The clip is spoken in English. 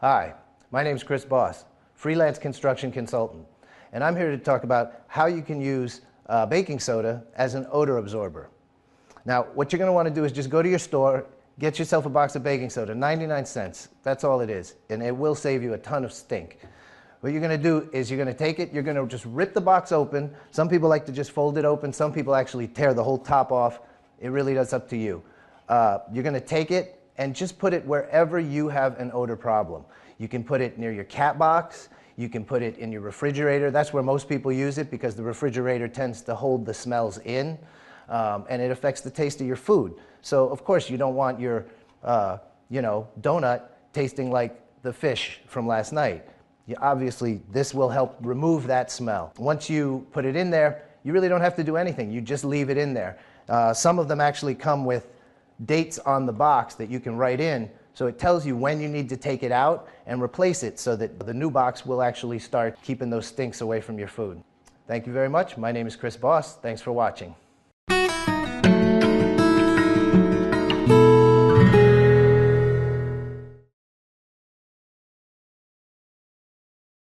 Hi, my name is Chris Boss, freelance construction consultant, and I'm here to talk about how you can use baking soda as an odor absorber. Now, what you're going to want to do is just go to your store, get yourself a box of baking soda, 99 cents. That's all it is, and it will save you a ton of stink. What you're going to do is you're going to take it, you're going to just rip the box open. Some people like to just fold it open. Some people actually tear the whole top off. It really does up to you. You're going to take it and just put it wherever you have an odor problem. You can put it near your cat box. You can put it in your refrigerator. That's where most people use it because the refrigerator tends to hold the smells in, and it affects the taste of your food. So, of course, you don't want your donut tasting like the fish from last night. Obviously, this will help remove that smell. Once you put it in there, you really don't have to do anything. You just leave it in there. Some of them actually come with dates on the box that you can write in, so it tells you when you need to take it out and replace it so that the new box will actually start keeping those stinks away from your food. Thank you very much. My name is Chris Boss. Thanks for watching.